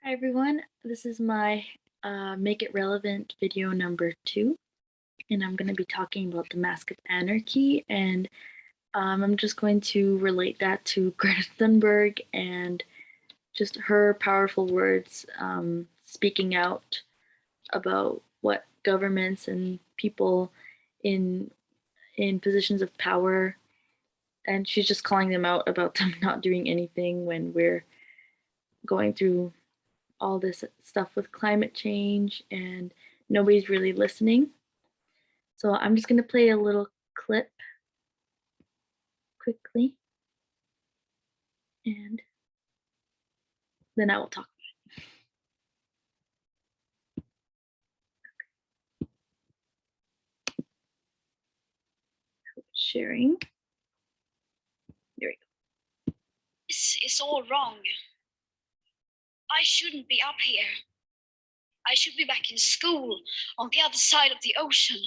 Hi everyone, this is my Make It Relevant video number 2, and I'm going to be talking about the Mask of Anarchy, and I'm just going to relate that to Greta Thunberg and just her powerful words speaking out about what governments and people in positions of power, and she's just calling them out about them not doing anything when we're going through all this stuff with climate change and nobody's really listening. So I'm just going to play a little clip quickly and then I will talk. Sharing. There we go. This is all wrong. I shouldn't be up here. I should be back in school on the other side of the ocean.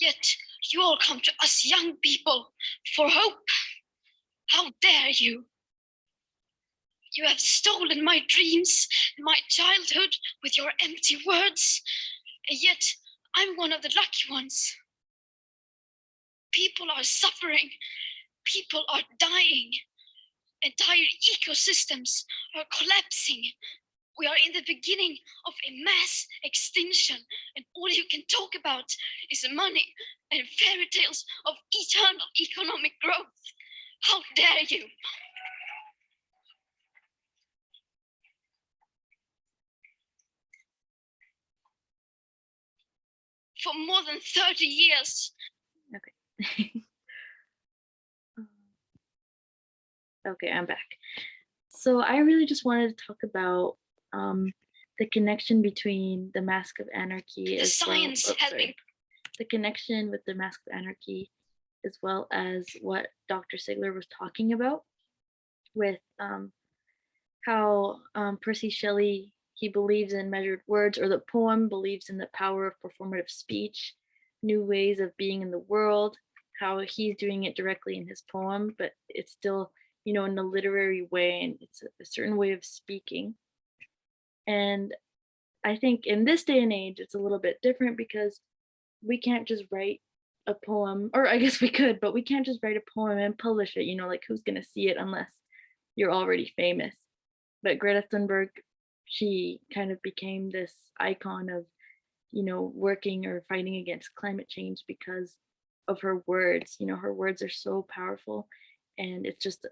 Yet you all come to us young people for hope. How dare you? You have stolen my dreams and my childhood with your empty words, and yet I'm one of the lucky ones. People are suffering. People are dying. Entire ecosystems are collapsing. We are in the beginning of a mass extinction, and all you can talk about is money and fairy tales of eternal economic growth. How dare you? For more than 30 years. Okay. Okay, I'm back. So I really just wanted to talk about the connection between the Mask of Anarchy The science has been the connection with the Mask of Anarchy as well as what Dr. Sigler was talking about with how Percy Shelley, he believes in measured words, or the poem believes in the power of performative speech, new ways of being in the world, how he's doing it directly in his poem, but it's still, in a literary way, and it's a certain way of speaking. And I think in this day and age, it's a little bit different because we can't just write a poem, or I guess we could, but we can't just write a poem and publish it, like who's gonna see it unless you're already famous. But Greta Thunberg, she kind of became this icon of, working or fighting against climate change because of her words. Her words are so powerful, and it's just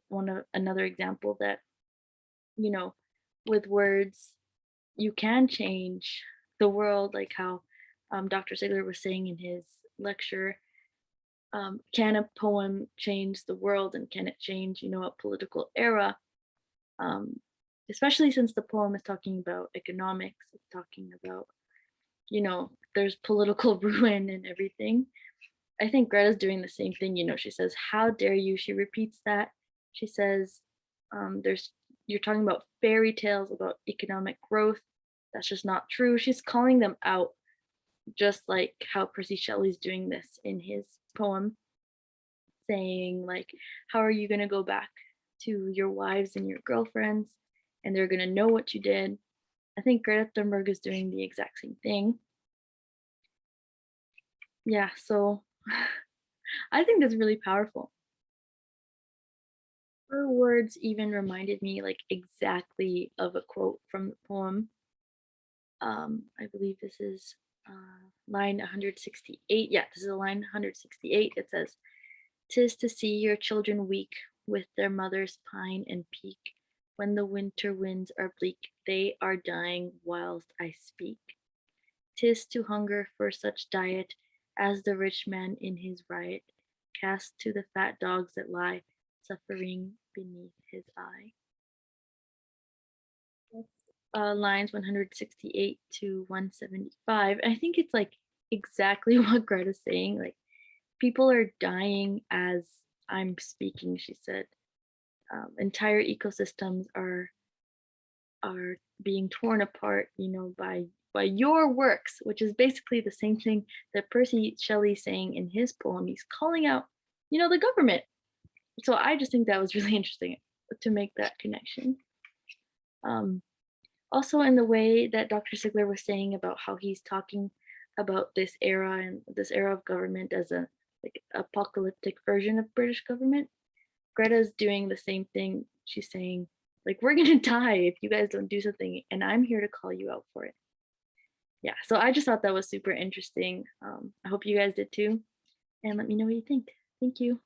another example that, with words, you can change the world, like how Dr. Ziegler was saying in his lecture. Can a poem change the world, and can it change, a political era? Um, Especially since the poem is talking about economics, it's talking about, there's political ruin and everything. I think Greta's doing the same thing. She says, "How dare you?" She repeats that. She says, "There's you're talking about fairy tales about economic growth. That's just not true." She's calling them out, just like how Percy Shelley's doing this in his poem, saying like, "How are you gonna go back to your wives and your girlfriends, and they're gonna know what you did?" I think Greta Thunberg is doing the exact same thing. Yeah, so I think that's really powerful. Her words even reminded me like exactly of a quote from the poem. I believe this is line 168. Yeah, this is line 168. It says, "'Tis to see your children weak with their mothers pine and peak. When the winter winds are bleak, they are dying whilst I speak. 'Tis to hunger for such diet as the rich man in his riot casts to the fat dogs that lie suffering beneath his eye." That's lines 168 to 175. I think it's like exactly what Greta's saying. Like, people are dying as I'm speaking, she said. Entire ecosystems are being torn apart, by your works, which is basically the same thing that Percy Shelley's saying in his poem. He's calling out, the government. So I just think that was really interesting to make that connection. Also, in the way that Dr. Sigler was saying about how he's talking about this era and this era of government as a like apocalyptic version of British government, Greta's doing the same thing. She's saying, like, we're gonna die if you guys don't do something, and I'm here to call you out for it. Yeah, so I just thought that was super interesting. I hope you guys did too, and let me know what you think. Thank you.